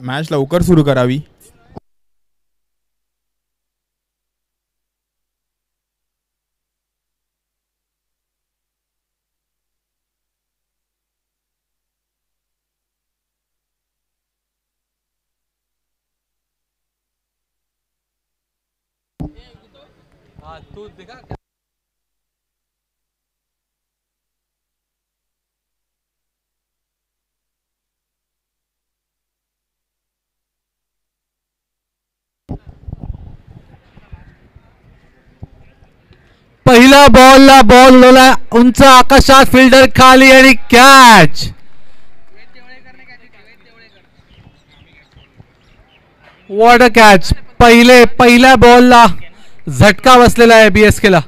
Match लवकर सुरू करावी. पहिला बॉलला बॉल उडवला उंच आकाशात, फिल्डर खाली आणि कॅच. What a catch. पहिल्या बॉलला झटका बसलेला आहे बीएसकेला.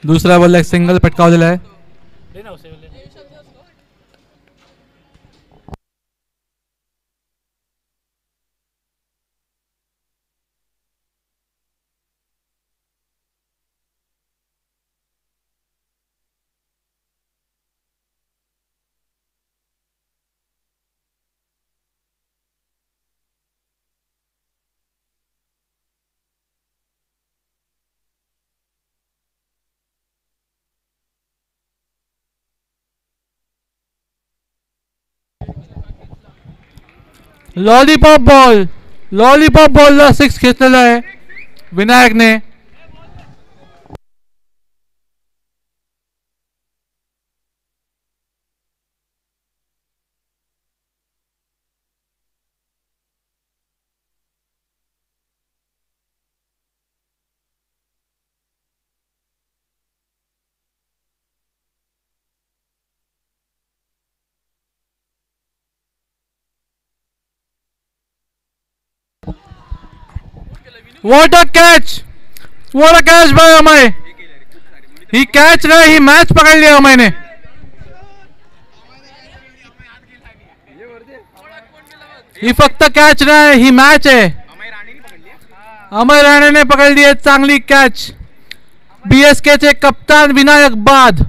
दुसऱ्या बॉलला एक सिंगल पटकावलेला आहे. लॉलीपॉप बॉलला सिक्स घेतलेला आहे विनायकने. What a catch! What a catch by Amay. He catch नाही, ही मॅच पकडली अमयने. ही फक्त कॅच नाही, ही मॅच आहे. अमय राणेने पकडली आहे चांगली कॅच. बीएसके चे कप्तान विनायक बाद.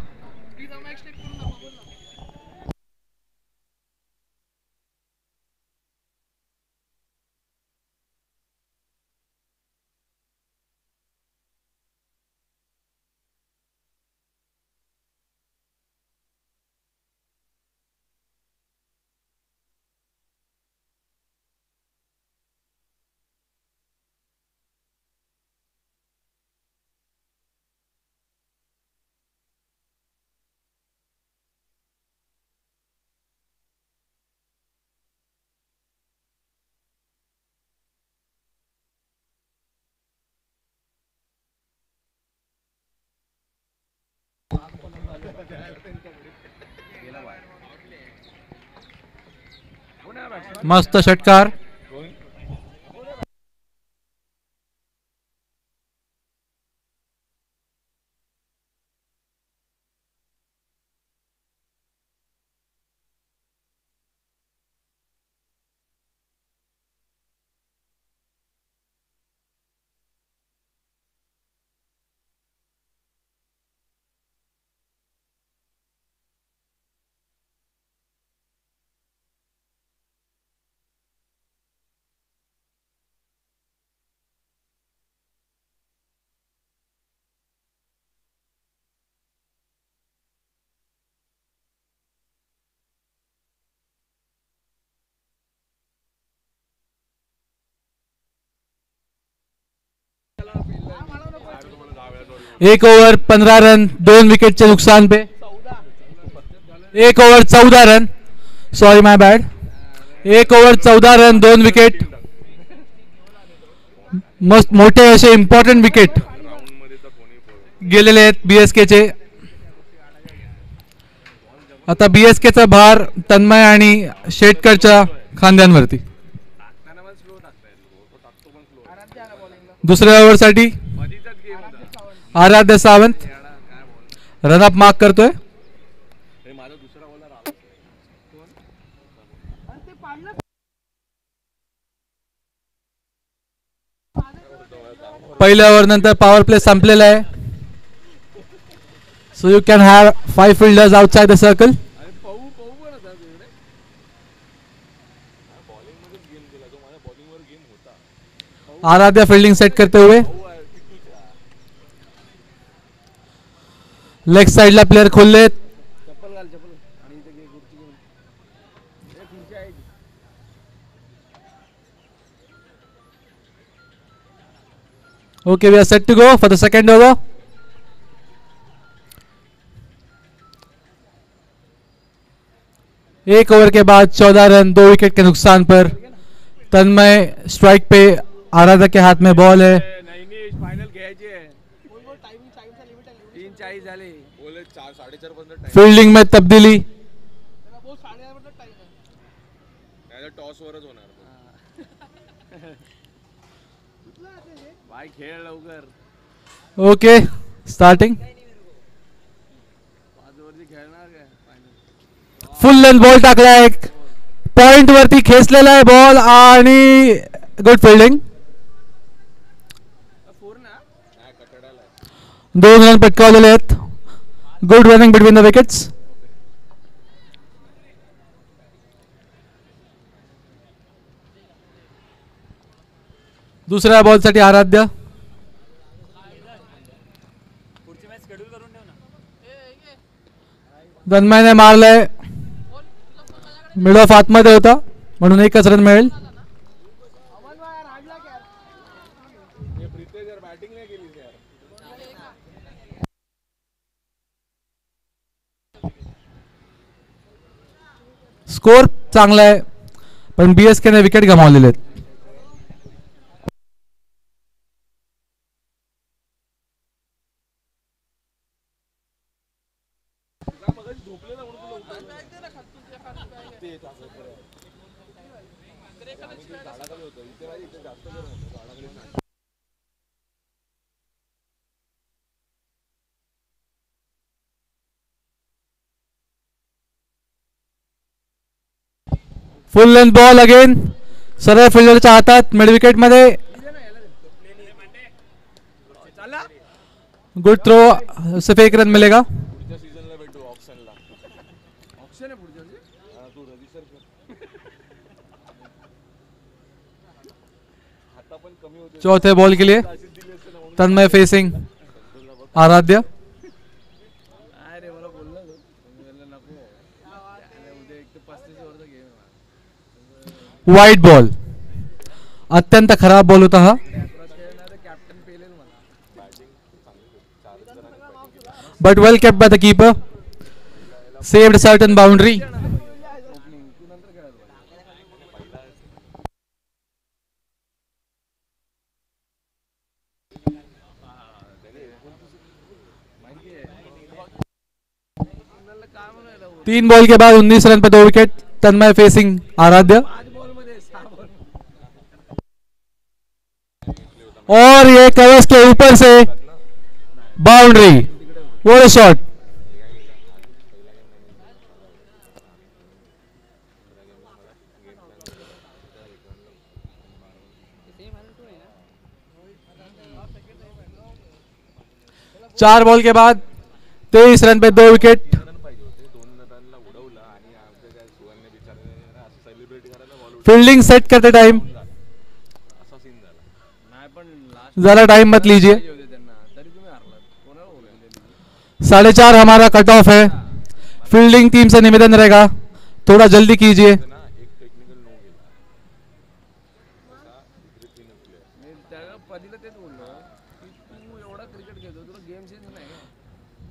मस्त षटकार. एक ओव्हर 15 रन 2 विकेटचे नुकसान पे. एक over 14 run, sorry my bad. एक ओव्हर 14 रन 2 विकेट. मस्त मोठे असे इम्पॉर्टंट विकेट गेलेले आहेत बीएसकेचे. आता बीएसकेचा भार तन्मय आणि शेटकरच्या खांद्यांवरती. दुसऱ्या ओव्हरसाठी आराध्य सावंत रनअप मार्क करतोय. पहिल्या ओव्हर नंतर पॉवर प्ले संपलेला आहे. So you can have 5 fielders outside the circle. Aradhya fielding set करते हुए लेग साइडला प्लेयर खोलले. Okay, we are set to go for the second over. एक ओवर के बाद 14 रन 2 विकेट के नुकसान पर तन्मय स्ट्राइक पे. आराध्या के हाथ में बॉल है. फील्डिंग में तब्दीली. Okay starting. Full length ball टाकलाय. पॉइंट वरती खेचलेला आहे बॉल आणि गुड फिल्डिंग. 2 रन पटकावलेले आहेत. Good running between the wickets. दुसऱ्या बॉलसाठी आराध्य. तन्मयने मारलंय. मिड ऑफ आतमध्ये होता म्हणून एकच रन मिळेल. स्कोर चांगला आहे पण बीएसकेने विकेट गमावलेले आहेत. फुल लेंथ बॉल अगेन सरळ फिल्डरच्या हातात मिड विकेट मध्ये. Good throw. सिर्फ 1 रन मिलेगा. चौथे बॉल के लिए Tanmay facing Aradhya. Wide ball. अत्यंत खराब बॉल होता हा. But well kept by the keeper. Saved certain boundary. तीन बॉल के बाद 19 रन पे 2 विकेट. तन्मय फेसिंग आराध्य. और ये कवच के ऊपर से बाउंड्री. What a shot. चार बॉल के बाद 23 रन पे 2 विकेट. फील्डिंग सेट करते टाइम जरा टाइम मत लीजिए. 4.5 हमारा कट ऑफ है. फील्डिंग टीम से निवेदन रहेगा थोड़ा जल्दी कीजिए. गेम सेन्स नाही का?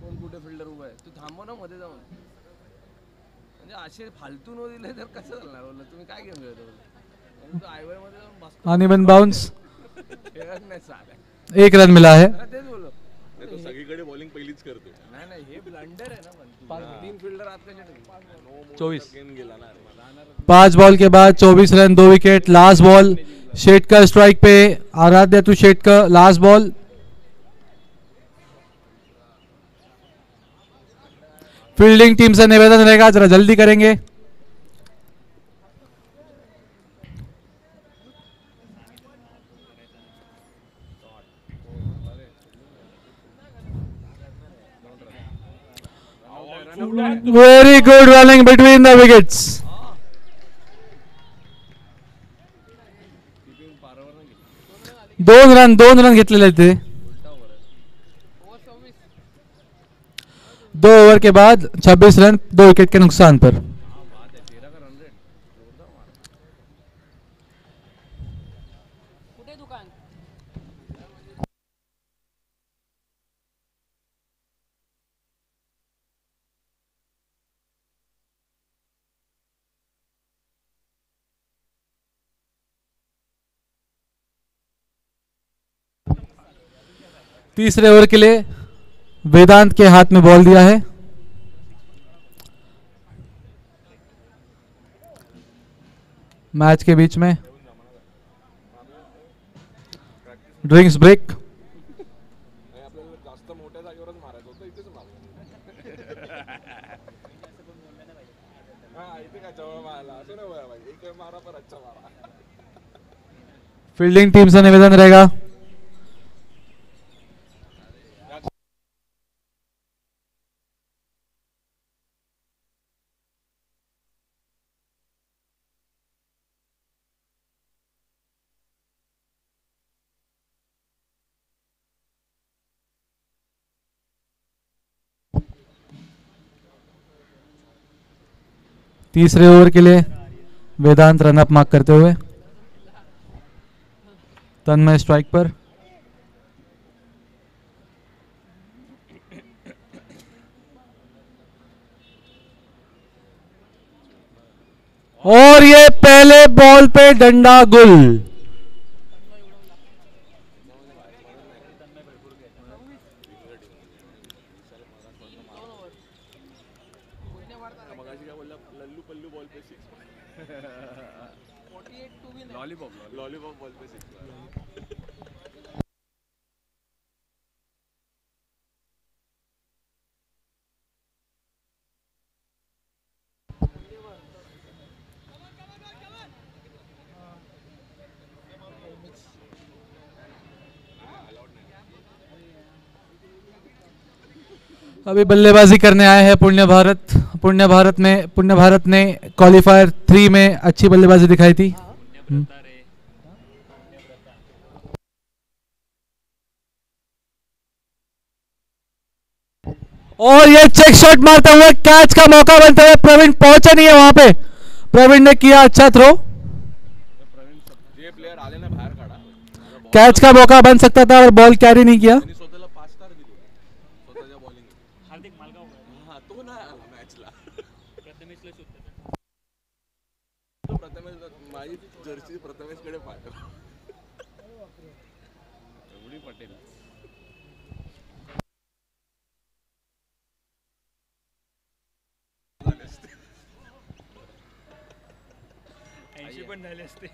कोण कुठे फिल्डर उभा आहे तू थांबव ना मध्ये जाऊन. म्हणजे असे फालतू न दिले तर कसं चालणार बोललं तुम्ही काय गेम खेळतो बोललं तू आयवाय मध्ये जाऊन बसतो आणि वन बाउंस. खेळत नाही साला. 1 रन मिला है. तेच बोललो तो सगळीकडे बॉलिंग पहिलीच करतो. नाही नाही हे ब्लंडर आहे ना पण 3 फिल्डर आत कसे ठेवले? 24. गेम गेला ना. 5 बॉल के बाद 24 run, 2 wicket. Last ball Shetkar strike पे. Aaradhya to Shetkar. Last ball. Fielding team से निवेदन रहेगा जरा जल्दी करेंगे. Very good running between the wickets. 2 run घेतलेले ते. 2 ओवर के बाद 26 रन 2 विकेट के नुकसान पर. तीसरे ओवर के लिए वेदांत के हाथ में बॉल दिया है. मैच के बीच में ड्रिंक्स ब्रेक. आपल्याला जास्त मोठ्या जागेवरच मारायचं होतं इथेच मारलं. हा इथे काय जवळ मारला असं नाही होया भाई. एक मारा पर अच्छा मारा. फील्डिंग टीम से निवेदन रहेगा. तीसरे ओवर के लिए वेदांत रनअप मार्क करते हुए. तन्मय स्ट्राइक पर. और ये पहले बॉल पे डंडा गुल. लल्लू पल्लू बॉल पे 6. लॉलीपॉप बॉल पे 6. अभी बल्लेबाजी करने आए हैं पुण्य भारत ने क्वालिफायर 3 में अच्छी बल्लेबाजी दिखाई थी. और ये चेक शॉट मारते हुए कैच का मौका बनते हुए प्रवीण पहुंचे नहीं है वहां पे. प्रवीण ने किया अच्छा थ्रो. जे प्लेयर आले ना बाहेर काढा. कैच का मौका बन सकता था और बॉल कैरी नहीं किया. स्वतःला 5 स्टार दिले स्वतःच्या बॉलिंग. हार्दिक मालगाव हा तो नाही आला मॅचला. प्रथमेश माझी जर्सी प्रथमेशकडे पाठव. एवढी Patel.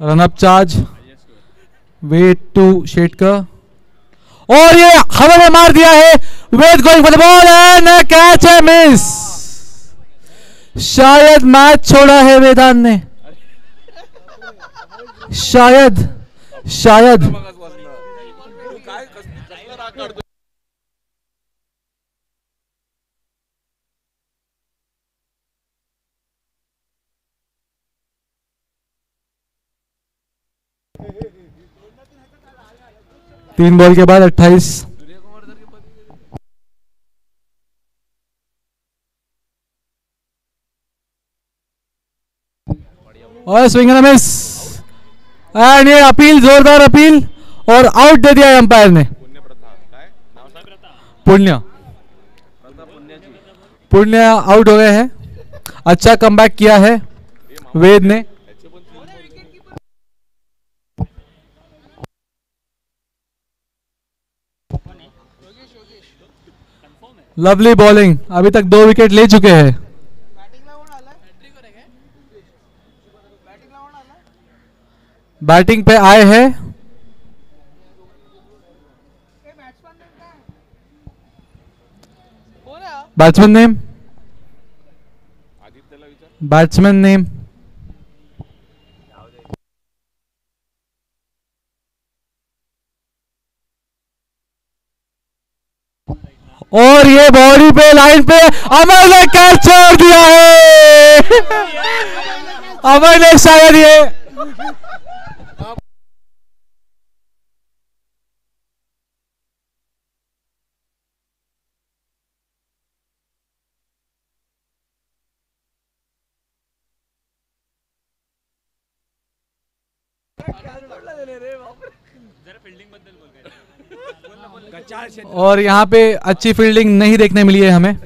Run up charge. Wait to Shetkar. और ये हवा में मार दिया है. Wait going for the ball and catch है मिस. शायद मैच छोड़ा है वेदांत ने. शायद तू काय कसला राग काढतो. तीन बॉल के बाद 28. और स्विंग एंड मिस. एंड ये अपील, जोरदार अपील और आउट दे दिया अंपायर ने. पुण्य प्रथा काय नाव सांग. पुण्य पुण्य आउट हो गए हैं. अच्छा कमबैक किया है वेद ने. Lovely bowling. अभी तक 2 विकेट ले चुके हैं. बैटिंग पे आए हैं बैट्समैन नेम. Batsman name. और ये बॉडी पे लाइन पे अमर ने कैच छोड़ दिया है. अमर ने शायद ये और यहाँ पे अच्छी फील्डिंग नहीं देखने मिली है हमें.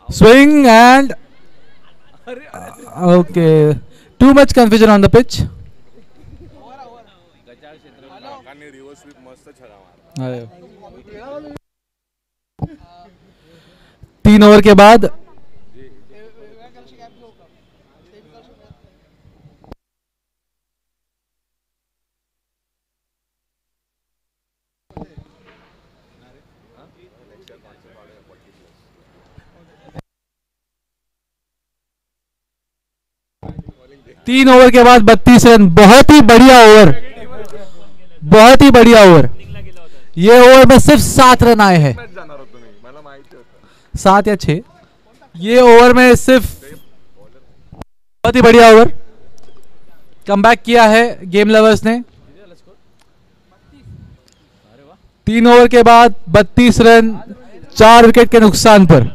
Swing and okay. Too much confusion on the pitch. Reverse 3 over के बाद तीन ओवर के बाद 32 रन. बहुत ही बढ़िया ओवर. बहुत ही बढ़िया ओवर. ये ओवर में सिर्फ 7 रन आए हैं. 7 या 6. ये ओवर में सिर्फ बहुत ही बढ़िया ओवर. कमबैक किया है गेम लवर्स ने. 3 ओवर के बाद 32 रन 4 विकेट के नुकसान पर.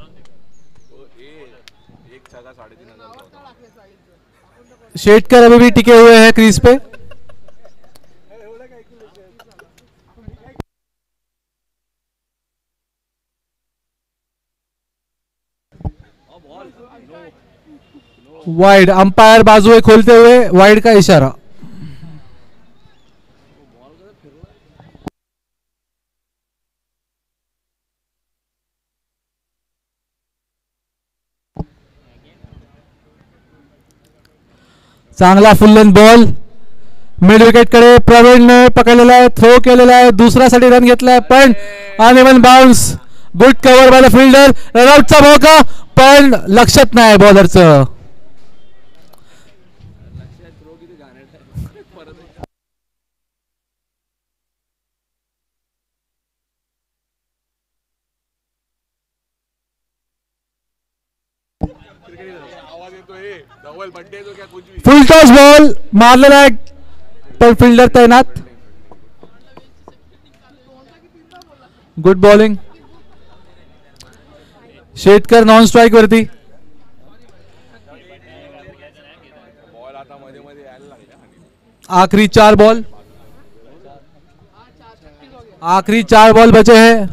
शेटकर अभी भी टिके हुए हैं क्रीज पे. वाइड. अंपायर बाजुएं खोलते हुए वाइड का इशारा. चांगला full length ball. Mid wicket कडे प्रवीणने पकडलेला आहे. थ्रो केलेला आहे. दुसऱ्यासाठी रन घेतलाय पण uneven bounce. Good cover by the fielder. रनआउटचा मौका पण लक्षात नाही बॉलरचं. फुल टॉस बॉल मारलेला आहे पण फिल्डर तैनात. Good bowling. Shetkar non strike वरती. आखिरी 4 बॉल. आखिरी 4 बॉल बचे हैं.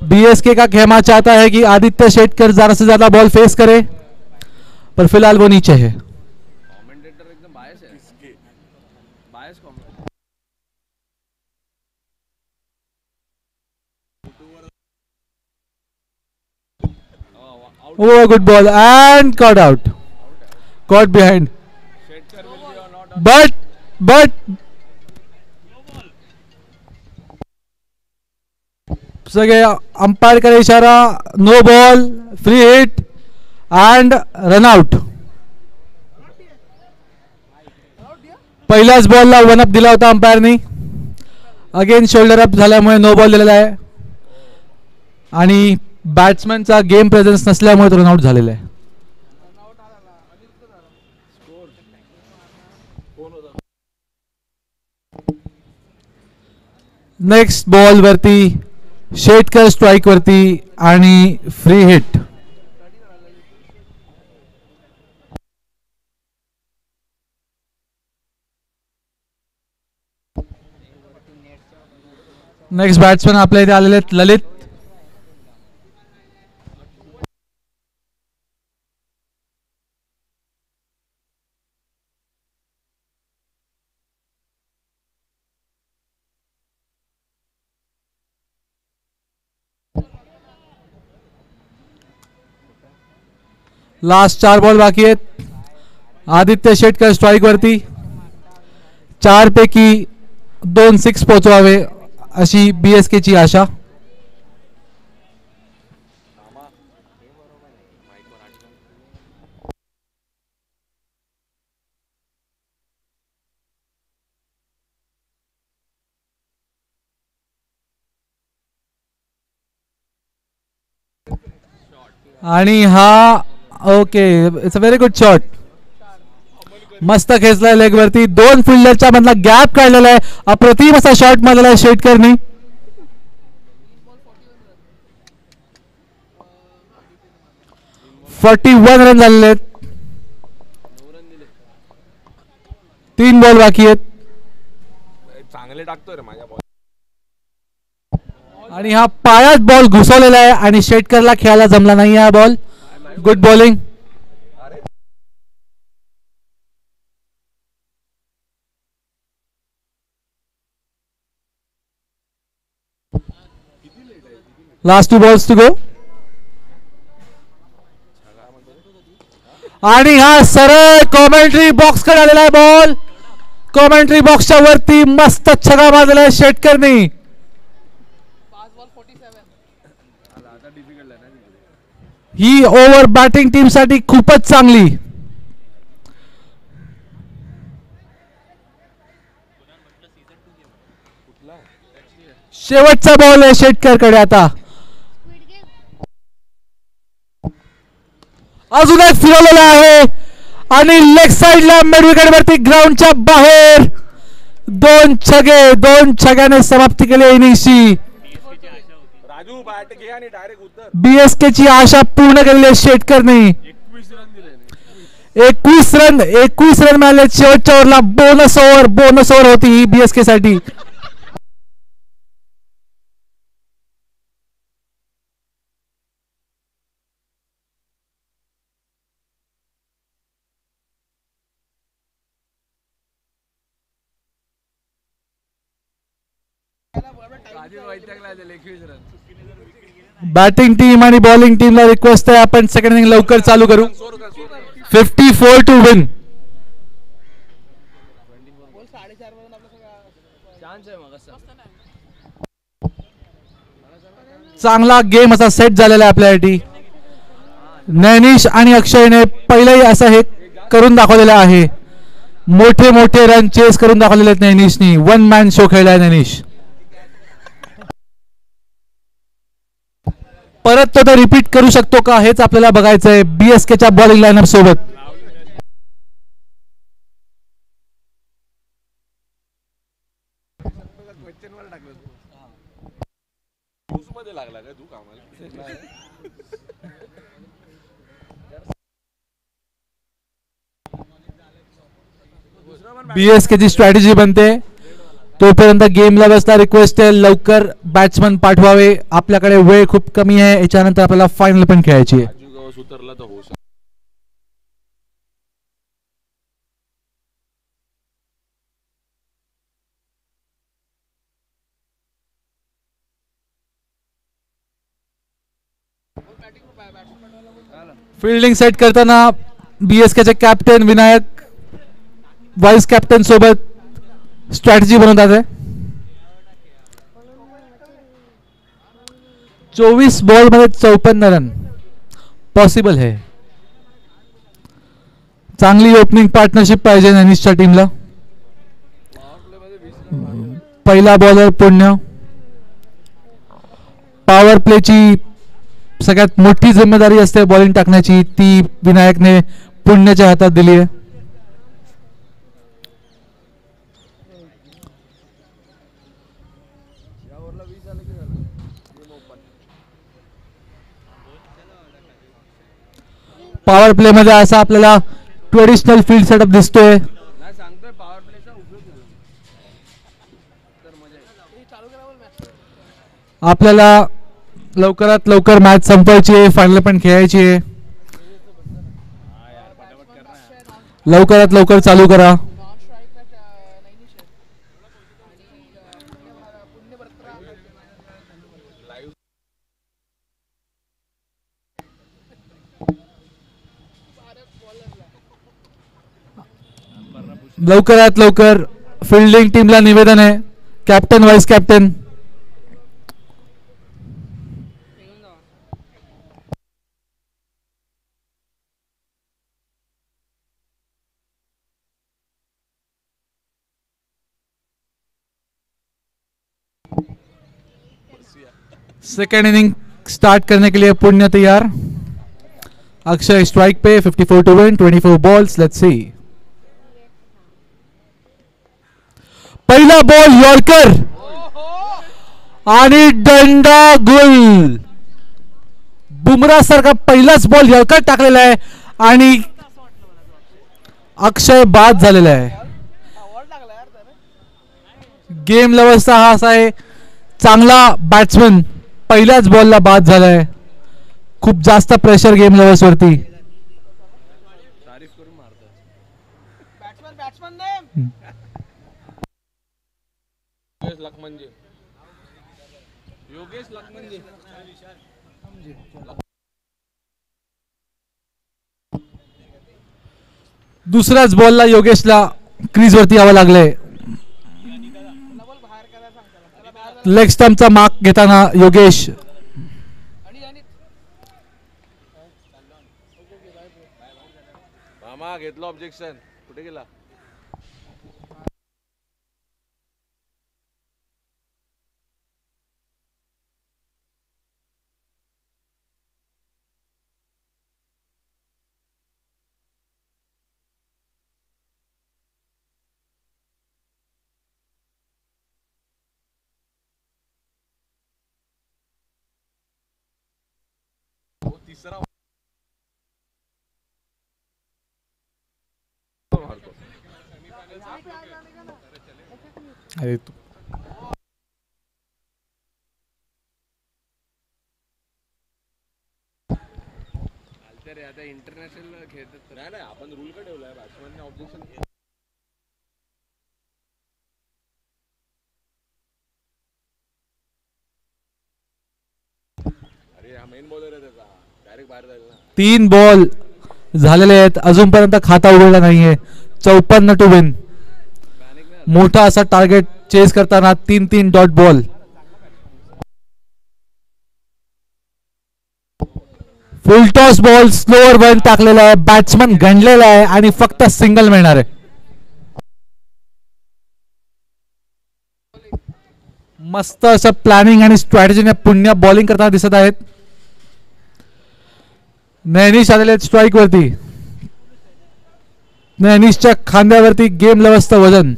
बीएसके का खेमा चाहता है कि आदित्य शेटकर ज्यादा से ज्यादा बॉल फेस करे पर फिलहाल वो नीचे है. कमेंटेटर एकदम बायस है. बायस commentator. Oh, good ball and caught out. Caught behind. But सगळे अंपायर का इशारा. No ball. Free hit and run out. पहिल्याच बॉलला 1 अप दिला होता अंपायरनी. अगेन शोल्डर अप झाल्यामुळे नो बॉल दिलेला आहे आणि बॅट्समॅनचा गेम प्रेझेन्स नसल्यामुळे तो रनआउट झालेला आहे. नेक्स्ट बॉल वरती शेटकर स्ट्राइक वरती आणि फ्री हिट. नेक्स्ट बॅट्समॅन आपल्या इथे आलेले आहेत ललित. लास्ट 4 बॉल बाकी आहेत. आदित्य शेटकर स्ट्राईक वरती. 4 पैकी 2 6 पोहोचवावे अशी BSK ची आशा. आणि हा okay it's a very good shot. मस्त खेचलाय लेग वरती. 2 फिल्डरच्या मधला गॅप काढलेला आहे. अप्रतिम असा शॉट मारलेला आहे शेटकरनी. 41 रन झालेले आहेत. 3 बॉल बाकी आहेत. चांगले टाकतोय रे माझ्या बॉल. आणि हा पायात बॉल घुसवलेला आहे आणि शेटकरला खेळायला जमला नाही हा ball. Good bowling. Last 2 balls to go. आणि हा सरळ कॉमेंट्री बॉक्स कडे आलेला आहे बॉल. कॉमेंट्री बॉक्सच्या वरती मस्त छगा मारलेला आहे शेटकरनी. ही ओव्हर बॅटिंग टीम साठी खूपच चांगली. शेवटचा बॉल आहे शेटकरकडे आता. अजून एक फिरवलेला आहे आणि लेग साइडला मिड विकेट वरती ग्राउंडच्या बाहेर 2 छग्याने समाप्ती केली इनिंगची. राजू बॅट घे आणि डायरेक्ट उत्तर. BSK ची आशा पूर्ण केलेली आहे शेटकरने. 21 रन मिळाले शेवटच्या ओव्हरला. बोनस ओव्हर होती ही BSK साठी. बॅटिंग टीम आणि बॉलिंग टीमला रिक्वेस्ट आहे आपण सेकंड इनिंग लवकर चालू करू. 54 टू विन. चांगला गेम असा सेट झालेला आहे आपल्यासाठी. नैनिश आणि अक्षयने पहिलेही असं हे करून दाखवलेलं आहे. मोठे रन चेस करून दाखवलेले आहेत नैनिशनी. 1 मॅन शो खेळलाय नैनिश. परत तो रिपीट करू शकतो का हेच आपल्याला बघायचं आहे BSK च्या बॉलिंग लाईनअप सोबत. लागला काय तू कामाला. BSK ची स्ट्रॅटेजी बनते तोपर्यंत गेमला बसला. रिक्वेस्ट आहे लवकर बॅट्समन पाठवावे. आपल्याकडे वेळ खूप कमी आहे. याच्यानंतर आपल्याला फायनल पण खेळायची आहे. उतरला तर होऊ शकतो. फिल्डिंग सेट करताना BSK चे कॅप्टन विनायक वाइस कॅप्टन सोबत स्ट्रॅटेजी बनवतात आहे. 24 बॉल मध्ये 54 रन पॉसिबल है. चांगली ओपनिंग पार्टनरशिप पाहिजे नैनिशच्या टीमला. पहिला बॉलर पुण्य. पॉवर प्लेची सगळ्यात मोठी जिम्मेदारी असते बॉलिंग टाकण्याची, ती विनायकने पुण्याच्या हातात दिली आहे. पॉवर प्ले मध्ये असा आपल्याला ट्रेडिशनल फील्ड सेटअप दिसतोय. आपल्याला लवकरात लवकर मॅच संपवायची आहे, फायनल पण खेळायची आहे. लवकरात लवकर चालू करा. लवकरात लवकर फिल्डिंग टीमला निवेदन आहे, captain vice captain. Second inning start करने के लिए पुण्य तैयार. अक्षय स्ट्राइक पे 54 to win 24 balls. Let's see. पहिला बॉल यॉर्कर आणि दंडा गुल. बुमरा सारखा पहिलाच बॉल यॉर्कर टाकलेला आहे आणि अक्षय बाद झालेला आहे. गेम लवर्सचा हा असा आहे, चांगला बॅट्समन पहिल्याच बॉलला बाद झालाय. खूप जास्त प्रेशर गेम लवर्स वरती. तारीफ करून मारतात. योगेश लखमंजे. दुसऱ्याच बॉलला योगेशला क्रीज वरती यावं लागलंय. लेग स्टंपचा मार्क घेताना योगेश. मामा घेतलं ऑब्जेक्शन. कुठे गेला? तिसरा अरे आता इंटरनॅशनल खेळतात. नाही नाही, आपण रूल का ठेवलाय बॅट्समॅनने ऑब्जेक्शन. अरे हा मेन बॉलर आहे त्याचा, डायरेक्ट बाहेर जाईल ना. 3 बॉल झालेले आहेत, अजूनपर्यंत खाता उघडला नाहीये. 54 टू विन. मोठा असा टार्गेट चेस करताना 3-3 dot ball. Full toss ball slower one टाकलेला आहे. बॅट्समन गणलेला आहे आणि फक्त सिंगल मिळणार आहे. मस्त असं प्लॅनिंग आणि स्ट्रॅटेजीने पुण्य बॉलिंग करताना दिसत आहेत. नैनिश आलेले आहेत स्ट्राईक वरती. नैनिशच्या खांद्यावरती गेम लवर्सचं वजन.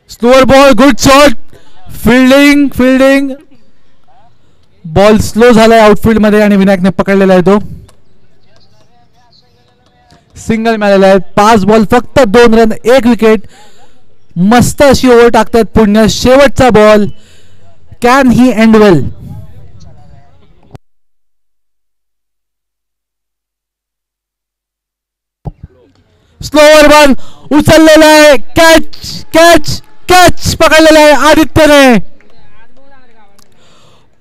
Slower ball, good shot. Fielding ball slow झालाय आउटफील्ड मध्ये आणि विनायकने पकडलेला आहे. तो सिंगल मिळालेला आहे. 5 बॉल फक्त 2 रन 1 विकेट. मस्त अशी ओव्हर टाकतात पुण्य. शेवटचा ball. Can he end well. Slower ball उचललेला आहे. कॅच पकडलेला आहे आदित्यने.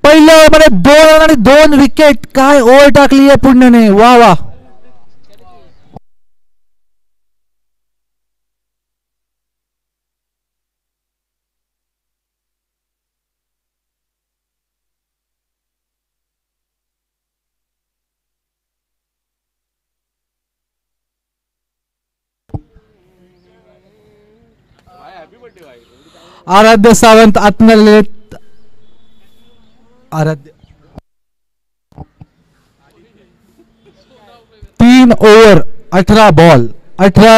पहिल्या ओव्हरमध्ये 2 रन आणि 2 विकेट. काय ओव्हर टाकली आहे पुण्याने. वा वा. आराध्य सावंत आत्मले. आराध्य 3 ओव्हर 18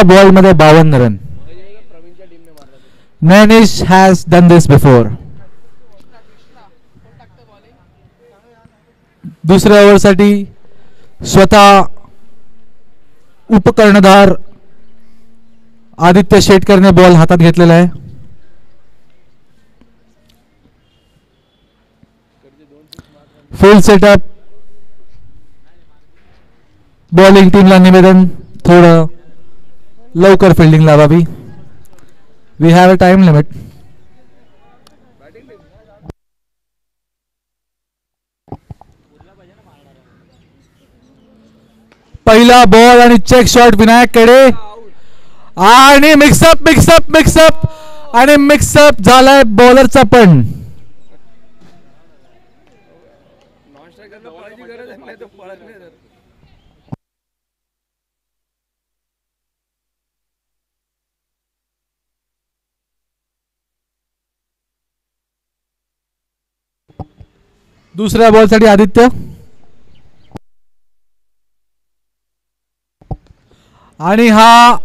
बॉल मध्ये 52 रन. प्रवीणच्या टीमने मारला. नैनिश हॅज डन दिस बिफोर. दुसऱ्या ओव्हरसाठी स्वतः उपकर्णधार आदित्य शेटकरने बॉल हातात घेतलेला आहे. Full setup. बॉलिंग टीमला निवेदन थोडं लवकर फिल्डिंग लावावी. We have a time limit. पहिला बॉल आणि चेक शॉट विनायककडे आणि मिक्सअप आणि मिक्सअप झालाय बॉलरचा पण. नॉन स्ट्रायकरला पळायची गरज नाही, तो पळत नाही तर. दुसऱ्या बॉलसाठी आदित्य आणि हा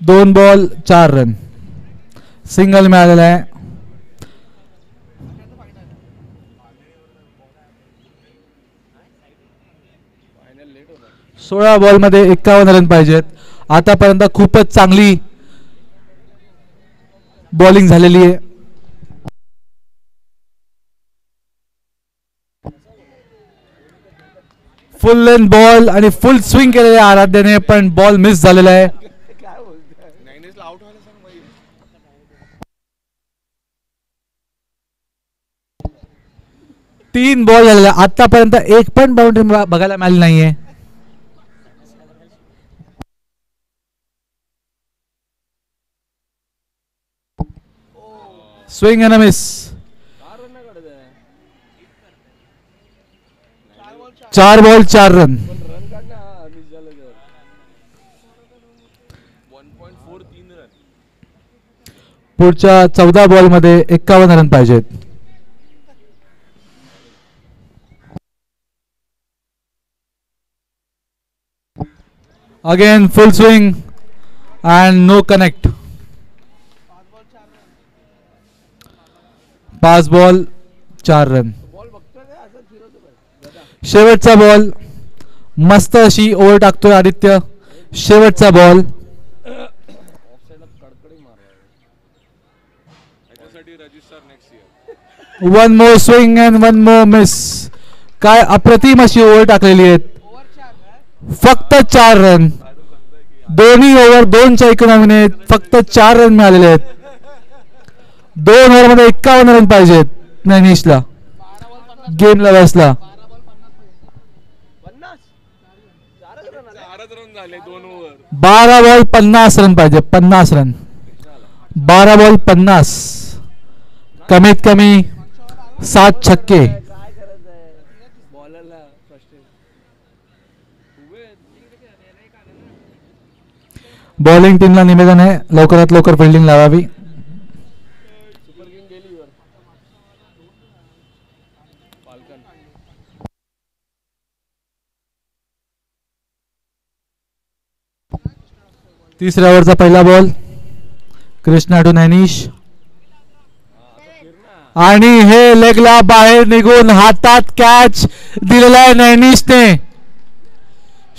2 बॉल 4 रन. सिंगल मिळालेला आहे. फायनल लेट होता. 16 बॉल मध्ये 51 रन पाहिजेत. आतापर्यंत खूपच चांगली बॉलिंग झालेली आहे. फुल लेंथ बॉल आणि फुल स्विंग केलेले आराध्याने, पण बॉल मिस झालेला आहे. काय बोलतोय? नैनिशला आउट व्हायला सांग मग. 3 बॉल झालेले. आतापर्यंत एक पण बाउंड्री बघायला मिळाली नाहीये. Swing and miss. 4 ball 4 run. पण रन काढ ना. मिस झालं तर. 1.43 रन. पुढच्या 14 बॉल मध्ये 51 रन पाहिजेत. Again full swing and no connect. 5 ball 4 run. Ball बघतोय काय असं फिरवतो काय? शेवटचा बॉल. मस्त अशी ओव्हर टाकतोय आदित्य. शेवटचा बॉल. ऑफसाईडला कडकडी मारला. याच्यासाठी register next year. 1 more swing and 1 more miss. काय अप्रतिम अशी ओव्हर टाकलेली आहेत. फक्त 4 रन. दोन्ही ओव्हर 2च्या इकॉनॉमीने फक्त 4 रन मिळालेले आहेत. 2 ओव्हर मध्ये 51 रन पाहिजेत नैनिशला, गेम लवर्सला. 4 रन झाले 2 ओव्हर. 12 बॉल 50 रन पाहिजे. 50 रन. 12 बॉल 50. कमीत कमी 7 छक्के. काय गरज आहे बॉलरला फर्स्ट. बॉलिंग टीमला निवेदन आहे लवकरात लवकर फिल्डिंग लावावी. सुपर किंग गेली वर. फाल्कन. तिसऱ्या ओव्हरचा पहिला बॉल. कृष्णा टू नैनिश आणि हे लेगला बाहेर निघून हातात कॅच दिलेला आहे नैनिशने.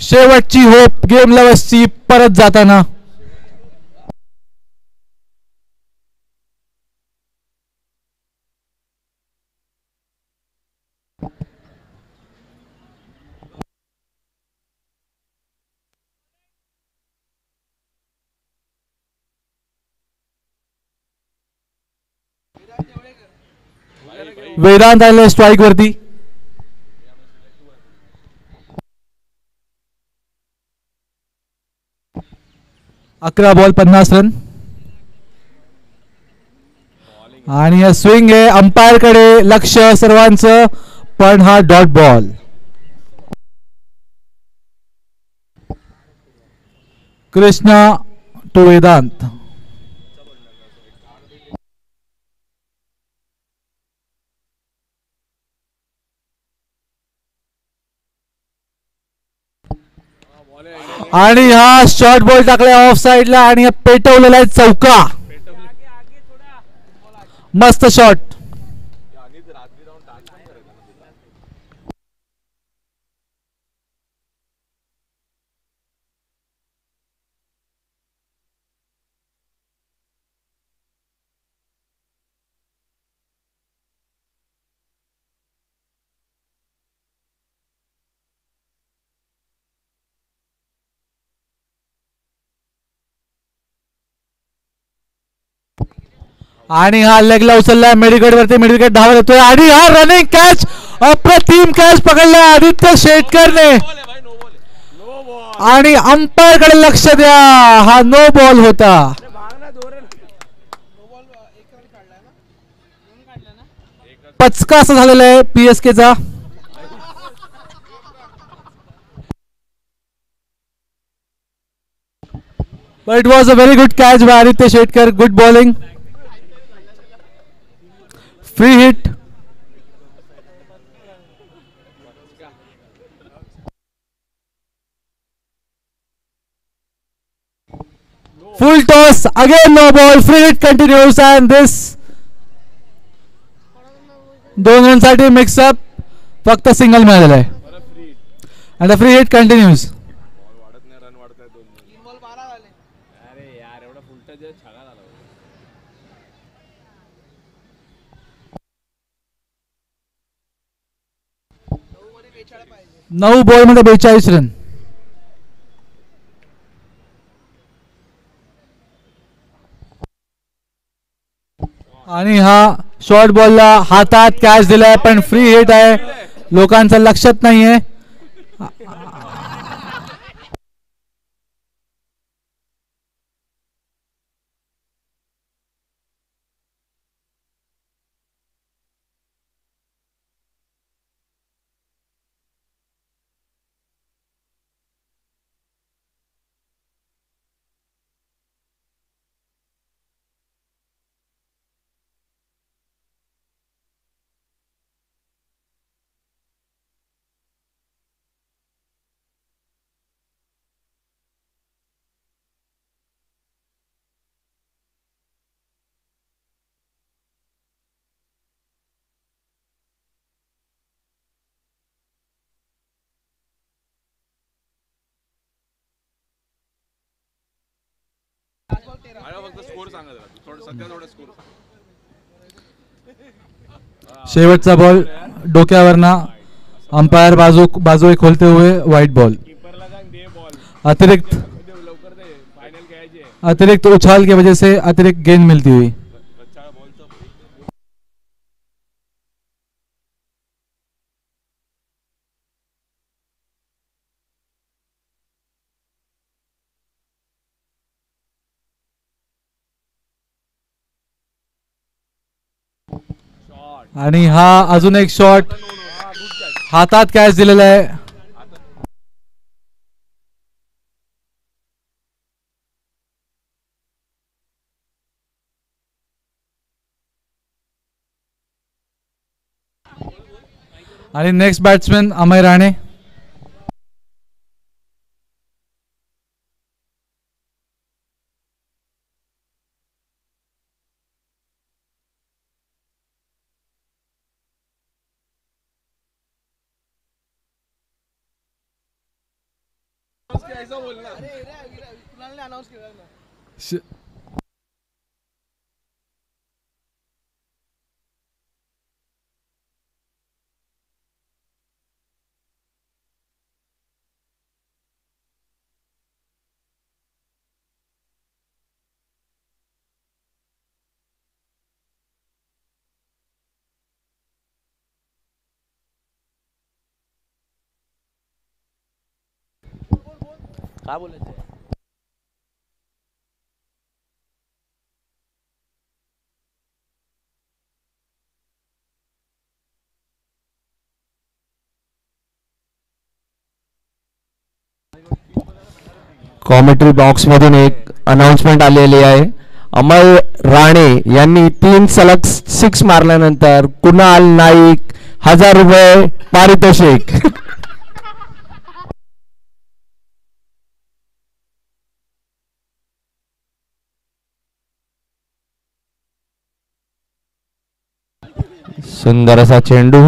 शेवटची होप गेम लवर्सची परत जाताना. वेदांत आले स्ट्राईक वरती. अकरा बॉल 50 रन. आणि स्विंग आहे अंपायर कडे लक्ष सर्वांचं, पण हा डॉट बॉल. कृष्णा टू वेदांत. आणि हा शॉर्ट बॉल टाकलाय ऑफ साइडला आणि हा पेटवलेला आहे चौका. मस्त शॉट. आणि हा लेगला उचललाय मेडिकेट वरती. मेडिकेट धावा देतोय आणि हा रनिंग कॅच. अप्रतिम कॅच पकडला आदित्य शेटकरने. आणि अंपायर कडे लक्ष द्या, हा नो बॉल होता. पचका असं झालेला आहे PSK चा. But it was a very good catch by Aditya Shetkar. Good bowling. Free hit. Full toss. Again no ball. Free hit continues and this. 2 रनसाठी मिक्स अप. फक्त सिंगल मिळालेला आहे. And the free hit continues. नऊ ball मध्ये 42 run. आणि हा short बॉलला हातात catch दिलाय पण फ्री हिट आहे. लोकांचं लक्षात नाहीये. शेवटचा बॉल डोक्यावरना. अंपायर बाजू खोलते हुए व्हाइट बॉल. अतिरिक्त उछाल की वजह से अतिरिक्त गेंद मिलती हुई. आणि हा अजून एक शॉट. हातात कॅच दिलेला आहे. आणि नेक्स्ट बॅट्समॅन अमय राणे. काय बोलायचं. कॉमेंट्री बॉक्स मधून एक अनाउन्समेंट आलेली आहे. अमय राणे यांनी 3 सलग 6 मारल्यानंतर कुणाल नाईक 1000 रुपये पारितोषिक. सुंदर असा चेंडू.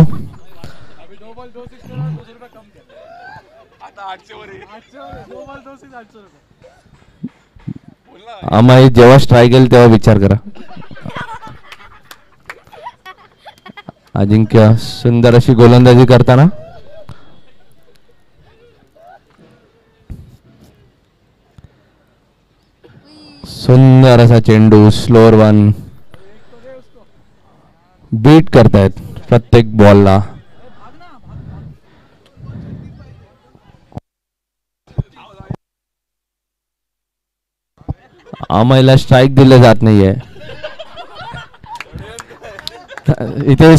आता 800 वर आहे. अमाई जेव्हा स्ट्राईक येईल तेव्हा विचार करा. अजिंक्य सुंदर अशी गोलंदाजी करताना. सुंदर असा चेंडू. Slower one. बीट करतायत प्रत्येक बॉलला. आम्हाला स्ट्राईक दिले जात नाहीये इथे.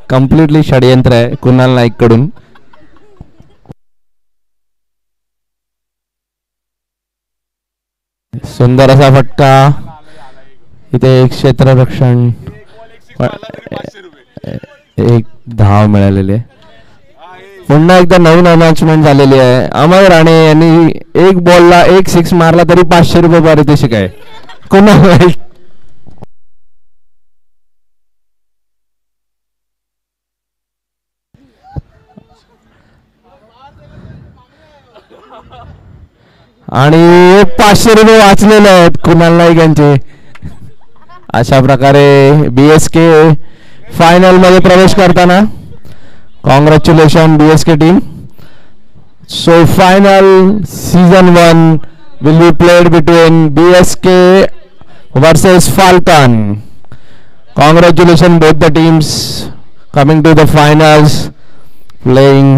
कम्प्लिटली षडयंत्र आहे कुणाल नाईक कडून. सुंदर असा फटका. इथे एक क्षेत्ररक्षण. एक धाव मिळालेली आहे. पुन्हा एकदा नवीन अनाउन्समेंट झालेली आहे. अमय राणे यांनी एक बॉलला 1 6 मारला तरी 500 रुपये पारितोषिक आहे. कुणाल आणि 500 रुपये वाचलेले आहेत कुणाल नाईक यांचे. अशा प्रकारे BSK फायनल मध्ये प्रवेश करताना. Congratulation BSK team. So final season 1 will be played between BSK versus Falcon. Congratulations both the teams coming to the finals playing.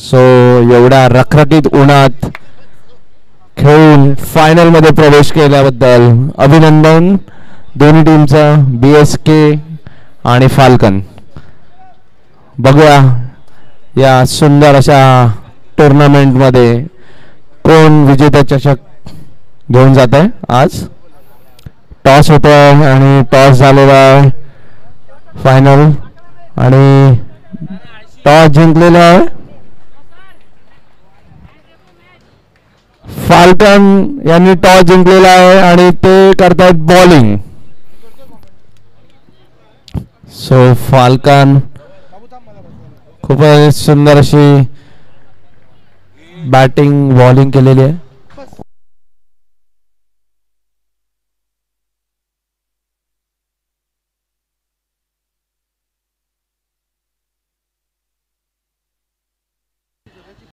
So एवढ्या रखरखीत उन्हात खेळून फायनल मध्ये प्रवेश केल्याबद्दल अभिनंदन दोन्ही टीमचा. BSK आणि फाल्कन. बघूया या सुंदर अशा टुर्नामेंट मध्ये कोण विजेता चषक घेऊन जात आहे. आज टॉस होतो आणि टॉस झालेला आहे फायनल आणि टॉस जिंकलेला आहे फाल्कन यांनी. टॉस जिंकलेला आहे आणि ते करतायत बॉलिंग. सो फाल्कन खूपच सुंदर अशी बॅटिंग बॉलिंग केलेली आहे.